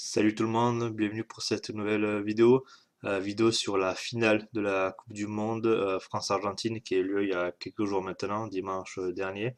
Salut tout le monde, bienvenue pour cette nouvelle vidéo. Vidéo sur la finale de la Coupe du Monde France-Argentine qui a eu lieu il y a quelques jours maintenant, dimanche dernier.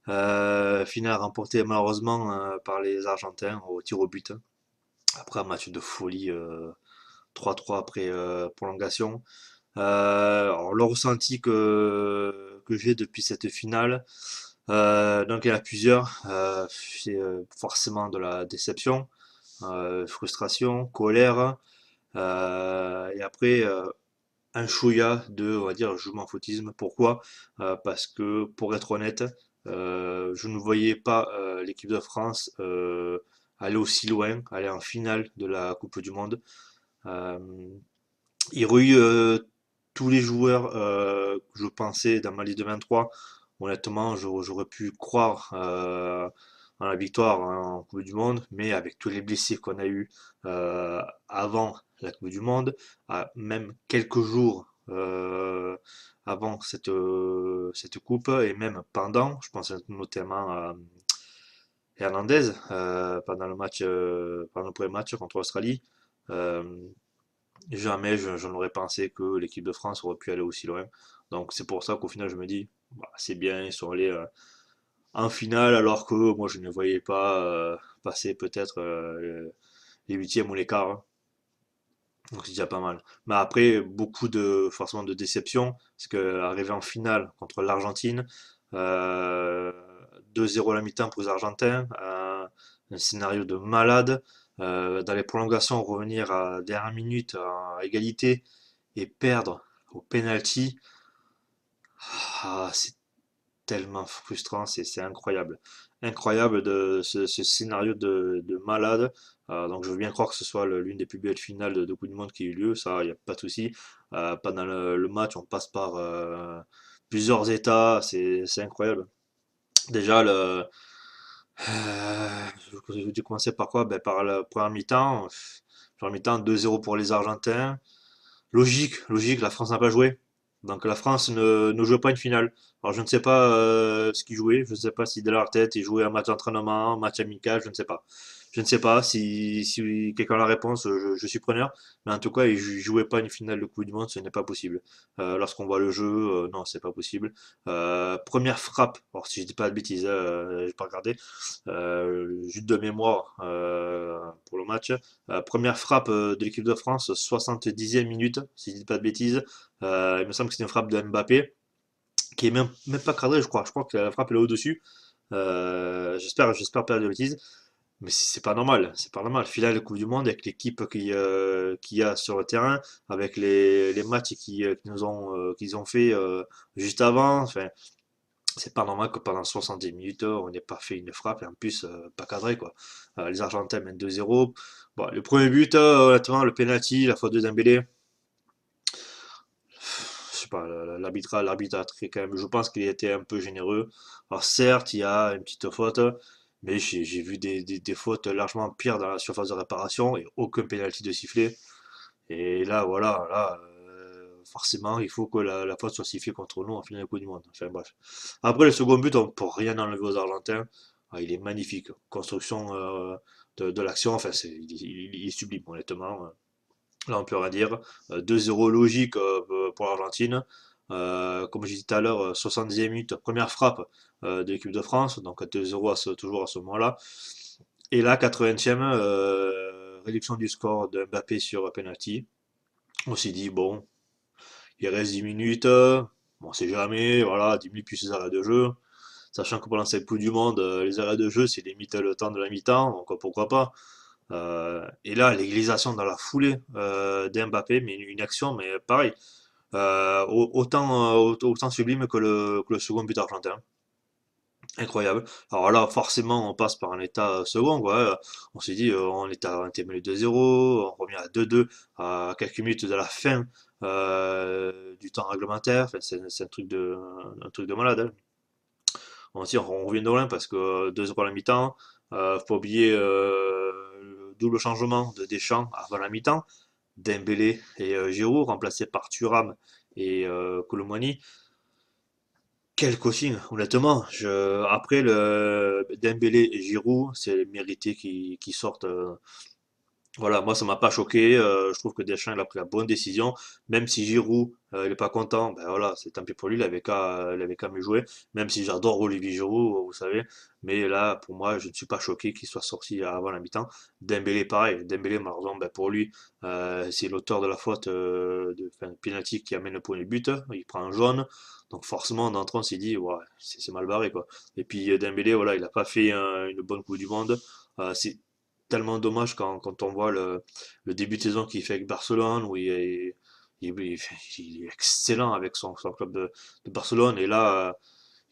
Finale remportée malheureusement par les Argentins au tir au but. Après un match de folie 3-3 après prolongation. Alors, le ressenti que j'ai depuis cette finale, donc il y en a plusieurs. C'est forcément de la déception, frustration, colère, et après un chouïa de, on va dire, je m'en foutisme. Pourquoi? Parce que, pour être honnête, je ne voyais pas l'équipe de France aller aussi loin, aller en finale de la Coupe du Monde. Euh, il y aurait eu tous les joueurs que je pensais dans ma liste de 23. Honnêtement, j'aurais pu croire en la victoire en Coupe du Monde, mais avec tous les blessés qu'on a eu avant la Coupe du Monde, même quelques jours avant cette coupe, et même pendant, je pense notamment à Hernandez pendant pendant le premier match contre l'Australie. Euh, Jamais je n'aurais pensé que l'équipe de France aurait pu aller aussi loin. Donc c'est pour ça qu'au final je me dis, bah, c'est bien, ils sont allés en finale alors que moi je ne voyais pas passer peut-être les huitièmes ou les quarts, hein. Donc c'est déjà pas mal. Mais après, beaucoup de forcément de déception, parce que arrivé en finale contre l'Argentine, euh, 2-0 à la mi-temps pour les Argentins, un scénario de malade. Dans les prolongations, revenir à dernière minute à égalité et perdre au penalty, c'est tellement frustrant, c'est incroyable. Incroyable de ce scénario de malade. Donc je veux bien croire que ce soit l'une des plus belles finales de Coupe du Monde qui a eu lieu, ça, il n'y a pas de souci. Pendant le match, on passe par plusieurs états, c'est incroyable. Déjà, j'ai commencé par quoi? Ben, par la première mi-temps. Première mi-temps, 2-0 pour les Argentins. Logique, la France n'a pas joué. Donc la France ne jouait pas une finale. Alors je ne sais pas ce qu'ils jouaient, je ne sais pas si de leur tête ils jouaient un match d'entraînement, un match amical, je ne sais pas. Je ne sais pas si quelqu'un a la réponse, je suis preneur. Mais en tout cas, ils jouaient pas une finale de Coupe du Monde, ce n'est pas possible. Lorsqu'on voit le jeu, non, c'est pas possible. Première frappe, alors si je dis pas de bêtises, j'ai pas regardé, juste de mémoire pour le match. Première frappe de l'équipe de France, 70e minute, si je dis pas de bêtises. Il me semble que c'est une frappe de Mbappé, qui est même pas cadrée, je crois. Je crois que la frappe est au-dessus. J'espère pas de bêtises. Mais c'est pas normal, c'est pas normal. Finale de Coupe du Monde avec l'équipe qui y a sur le terrain, avec les matchs qu'ils ont fait juste avant. Enfin, c'est pas normal que pendant 70 minutes, on n'ait pas fait une frappe et en plus pas cadré quoi. Les Argentins mènent 2-0. Bon, le premier but, honnêtement, le penalty, la faute de Dembélé, je sais pas, l'arbitre a très quand même. Je pense qu'il était un peu généreux. Alors certes, il y a une petite faute, mais j'ai vu des fautes largement pires dans la surface de réparation et aucun penalty de sifflet. Et là, voilà, là, forcément, il faut que la faute soit sifflée contre nous en finale de Coupe du Monde. Enfin bref. Après, le second but, on ne peut rien enlever aux Argentins. Il est magnifique. Construction de l'action, enfin, il est sublime, honnêtement. Là, on peut rien dire. 2-0 logique pour l'Argentine. Comme j'ai dit tout à l'heure, 70e minute, première frappe de l'équipe de France. Donc 2-0 toujours à ce moment-là. Et là, 80e, réduction du score de Mbappé sur penalty. On s'est dit, bon, il reste 10 minutes, on sait jamais, voilà, 10 minutes plus les arrêts de jeu. Sachant que pendant cette Coupe du Monde, les arrêts de jeu, c'est limite le temps de la mi-temps, donc pourquoi pas. Et là, l'égalisation dans la foulée d'Mbappé, mais une action, mais pareil, autant sublime que le second but argentin. Incroyable. Alors là, forcément, on passe par un état second, quoi. On s'est dit, on était mené 2-0, on revient à 2-2 à quelques minutes de la fin du temps réglementaire. Enfin, c'est un truc de malade, hein. On revient de loin parce que 2-0 à la mi-temps, faut pas oublier le double changement de Deschamps avant la mi-temps. Dembélé et Giroud, remplacés par Thuram et Koulibaly. Quel coaching, honnêtement. Après le Dembélé et Giroud, c'est mérité qui sortent. Voilà, moi ça m'a pas choqué. Je trouve que Deschamps il a pris la bonne décision. Même si Giroud il est pas content, ben voilà, c'est tant pis pour lui, il avait qu'à mieux jouer. Même si j'adore Olivier Giroud, vous savez. Mais là, pour moi, je ne suis pas choqué qu'il soit sorti avant la mi-temps. Dembélé pareil. Dembélé, malheureusement, ben pour lui, c'est l'auteur de la faute enfin, penalty qui amène le premier but. Il prend un jaune. Donc forcément, en entrant, on s'est dit, ouais, c'est mal barré quoi. Et puis Dembélé, voilà, il a pas fait une bonne Coupe du Monde. C'est tellement dommage quand on voit le début de saison qu'il fait avec Barcelone, où il est excellent avec son club de Barcelone. Et là,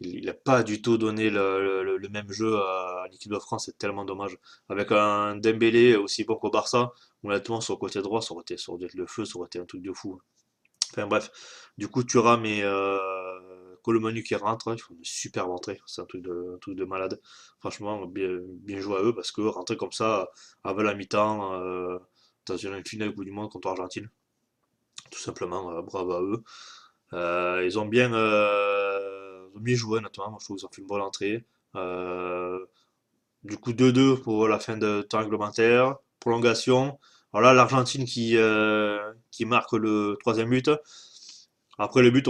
il n'a pas du tout donné le même jeu à l'équipe de France. C'est tellement dommage. Avec un Dembélé aussi bon qu'au Barça, honnêtement, sur le côté droit, ça aurait été le feu, ça aurait été un truc de fou. Enfin bref, du coup Thuram et Colomani qui rentrent, ils font une superbe entrée, c'est un truc de malade. Franchement, bien joué à eux parce que rentrer comme ça avant la mi-temps dans une finale Coupe du Monde contre l'Argentine, tout simplement, bravo à eux. Ils ont bien joué honnêtement, moi je trouve qu'ils ont fait une bonne entrée. Euh, du coup 2-2 pour la fin de temps réglementaire, prolongation. Alors là l'Argentine qui marque le troisième but. Après le but,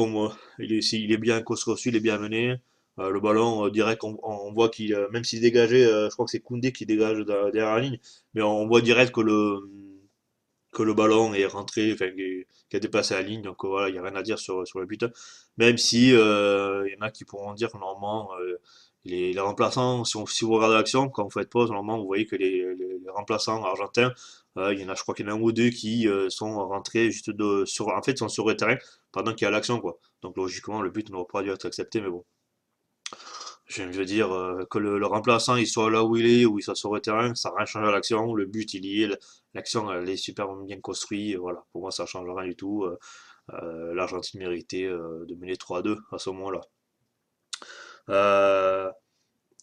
il est bien construit, il est bien mené. Le ballon, direct, on voit qu'il, même s'il dégageait, je crois que c'est Koundé qui dégage derrière la ligne, mais on voit direct que le ballon est rentré, enfin, qui a dépassé la ligne. Donc voilà, il n'y a rien à dire sur le but. Même si il y en a qui pourront dire que normalement, les remplaçants, si vous regardez l'action, quand vous faites pause, normalement, vous voyez que les remplaçants argentins, il y en a, je crois qu'il y en a un ou deux qui sont rentrés juste en fait, sont sur le terrain pendant qu'il y a l'action, quoi. Donc logiquement, le but n'aurait pas dû être accepté, mais bon. Je veux dire que le remplaçant il soit là où il est, ou il soit sur le terrain, ça n'a rien changé à l'action. Le but il y est, l'action elle est super bien construite. Voilà, pour moi ça change rien du tout. L'Argentine méritait de mener 3-2 à ce moment-là. Euh,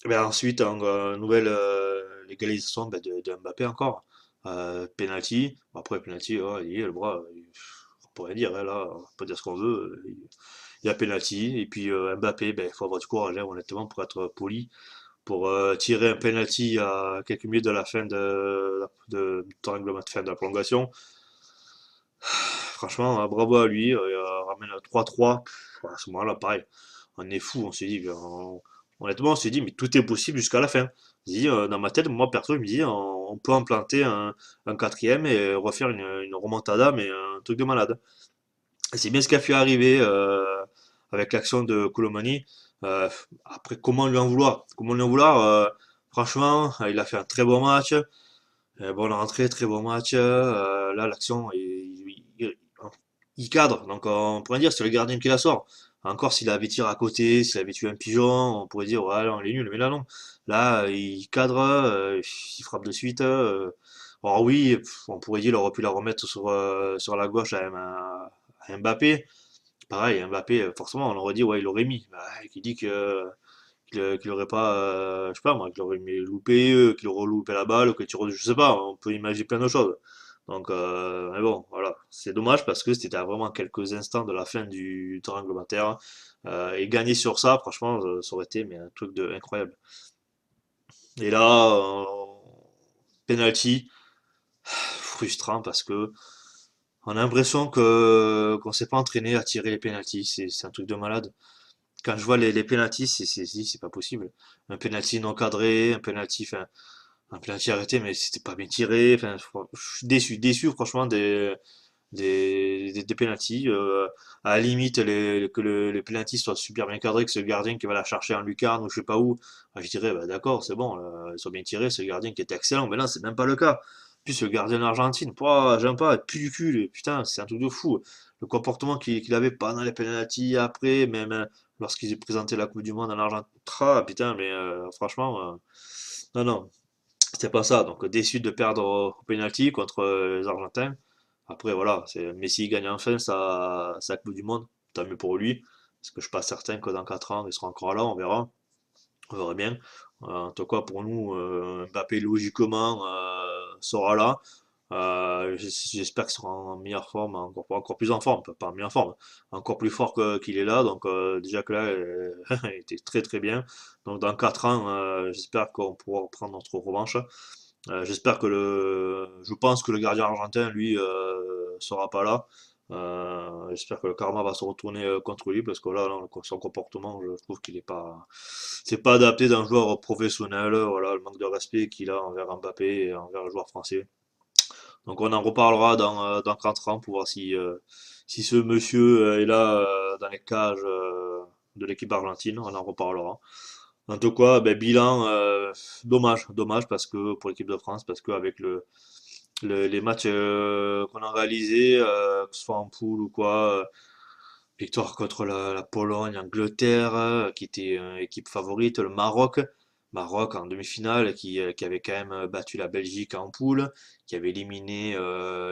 ben ensuite, en nouvelle légalisation ben, de Mbappé encore. Penalty. Bon, après, penalty, oh, il y est, le bras, on pourrait dire, hein, là, on peut dire ce qu'on veut. Il y a penalty. Et puis Mbappé, ben, il faut avoir du courage, hein, honnêtement, pour être poli. Pour tirer un penalty à quelques minutes de la fin de temps réglementaire, fin de la prolongation. Franchement, bravo à lui. Il ramène à 3-3. À ce moment-là, pareil, on est fou. On s'est dit, honnêtement, on s'est dit, mais tout est possible jusqu'à la fin. Dans ma tête, moi perso, je me dis, on peut implanter un quatrième et refaire une remontada, mais un truc de malade. Et c'est bien ce qui a fait arriver avec l'action de Colomani. Après, comment lui en vouloir? Comment lui en vouloir? Franchement, il a fait un très bon match. Bonne rentrée, très bon match. Là, l'action, il cadre. Donc, on pourrait dire que c'est le gardien qui la sort. Encore s'il avait tiré à côté, s'il avait tué un pigeon, on pourrait dire, ouais, non, il est nul. Mais là, non. Là, il cadre, il frappe de suite. Alors oui, on pourrait dire qu'il aurait pu la remettre sur la gauche à Mbappé. Pareil, Mbappé, forcément, on aurait dit, ouais, il aurait mis. Bah, qui dit qu'il aurait pas, je sais pas moi, qu'il aurait loupé, qu'il aurait loupé la balle, je sais pas, on peut imaginer plein de choses. Donc, mais bon, voilà, c'est dommage parce que c'était à vraiment quelques instants de la fin du temps réglementaire. Et gagner sur ça, franchement, ça aurait été mais un truc de incroyable. Et là, penalty, frustrant parce que on a l'impression que qu'on s'est pas entraîné à tirer les penalties. C'est un truc de malade. Quand je vois les pénaltys, c'est pas possible. Un penalty non cadré, enfin, un penalty arrêté, mais c'était pas bien tiré. Enfin, je suis déçu franchement des pénaltys. À la limite, les pénaltys soient super bien cadrés, que c'est le gardien qui va la chercher en lucarne ou je sais pas où. Je dirais, bah, d'accord, c'est bon, ils sont bien tirés, c'est le gardien qui est excellent. Mais là, c'est même pas le cas. Puis le gardien d'Argentine, j'aime pas, plus du cul, putain, c'est un truc de fou. Le comportement qu'il avait pendant les pénaltys, après, même lorsqu'ils présentaient la Coupe du Monde en Argentine. Ah, putain, mais franchement, non, non, c'était pas ça. Donc déçu de perdre au penalty contre les Argentins. Après, voilà, Messi gagne enfin sa Coupe du Monde. Tant mieux pour lui. Parce que je suis pas certain que dans 4 ans, il sera encore là, on verra. On verra bien. En tout cas, pour nous, Mbappé, logiquement, sera là. J'espère qu'il sera en meilleure forme, encore plus en forme, pas en meilleure forme, encore plus fort qu'il est là. Donc, déjà que là, il était très très bien. Donc, dans 4 ans, j'espère qu'on pourra prendre notre revanche. J'espère que je pense que le gardien argentin, lui, sera pas là. J'espère que le karma va se retourner contre lui parce que là, non, son comportement, je trouve qu'il est pas, c'est pas adapté d'un joueur professionnel. Voilà, le manque de respect qu'il a envers Mbappé et envers le joueur français. Donc on en reparlera dans 4 ans pour voir si ce monsieur est là dans les cages de l'équipe argentine. On en reparlera. En tout cas, ben, bilan dommage parce que pour l'équipe de France, parce qu'avec les matchs qu'on a réalisés, que ce soit en poule ou quoi, victoire contre la Pologne, Angleterre, qui était une équipe favorite, le Maroc en demi-finale, qui avait quand même battu la Belgique en poule, qui avait éliminé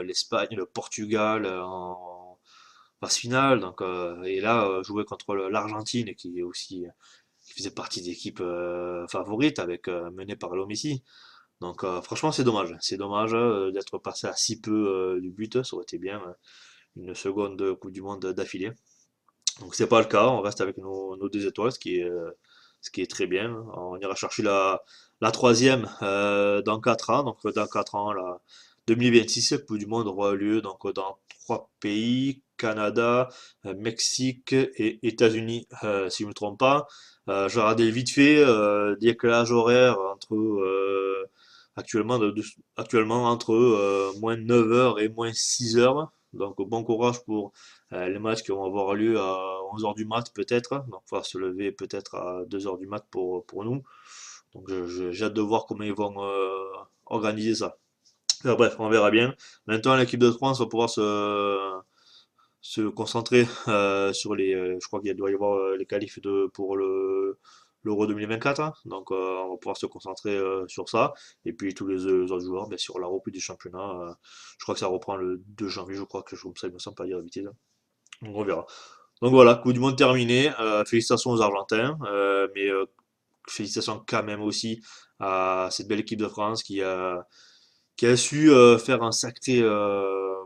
l'Espagne, le Portugal en phase finale, donc, et là, jouer contre l'Argentine, qui est aussi qui faisait partie d'équipes favorites, menée par l'homme ici. Donc franchement c'est dommage d'être passé à si peu du but, ça aurait été bien une seconde Coupe du Monde d'affilée. Donc c'est pas le cas, on reste avec nos 2 étoiles, ce qui est très bien. On ira chercher la troisième dans 4 ans, donc dans 4 ans, la 2026, la Coupe du Monde aura lieu donc, dans 3 pays, Canada, Mexique et États-Unis, si je ne me trompe pas. J'ai regardé vite fait, décalage horaire actuellement, actuellement entre moins 9 heures et moins 6 heures. Donc bon courage pour les matchs qui vont avoir lieu à 11 heures du mat peut-être, donc il va se lever peut-être à 2 heures du mat pour nous. Donc j'ai hâte de voir comment ils vont organiser ça. Enfin, bref, on verra bien. Maintenant, l'équipe de France va pouvoir se concentrer sur je crois qu'il doit y avoir les qualifs pour l'Euro 2024, hein. Donc on va pouvoir se concentrer sur ça. Et puis tous les autres joueurs, ben, sur la reprise du championnat. Je crois que ça reprend le 2 janvier, je crois que ça, il me semble pas dire de bêtises. Donc on verra. Donc voilà, Coupe du Monde terminé. Félicitations aux Argentins, mais félicitations quand même aussi à cette belle équipe de France qui a su faire un sacré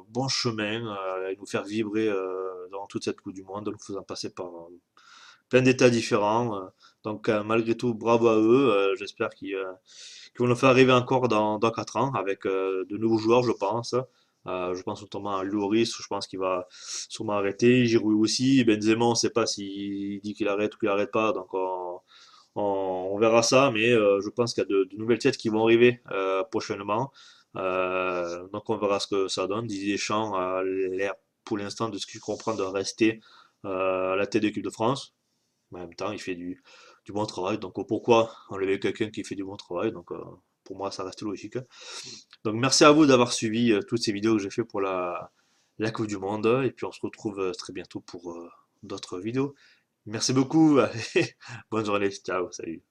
bon chemin et nous faire vibrer dans toute cette Coupe du Monde, nous faisant passer par plein d'états différents. Donc malgré tout, bravo à eux. J'espère qu'ils vont nous faire arriver encore dans 4 ans avec de nouveaux joueurs, je pense. Je pense notamment à Lloris, je pense qu'il va sûrement arrêter. Giroud aussi. Benzema, on ne sait pas s'il dit qu'il arrête ou qu'il arrête pas. Donc on verra ça. Mais je pense qu'il y a de nouvelles têtes qui vont arriver prochainement. Donc on verra ce que ça donne. Didier Deschamps a l'air, pour l'instant, de ce que je comprends, de rester à la tête de l'équipe de France. Mais en même temps, il fait du bon travail. Donc pourquoi enlever quelqu'un qui fait du bon travail? Donc pour moi, ça reste logique. Donc merci à vous d'avoir suivi toutes ces vidéos que j'ai fait pour la Coupe du Monde. Et puis on se retrouve très bientôt pour d'autres vidéos. Merci beaucoup. Allez, bonne journée. Ciao. Salut.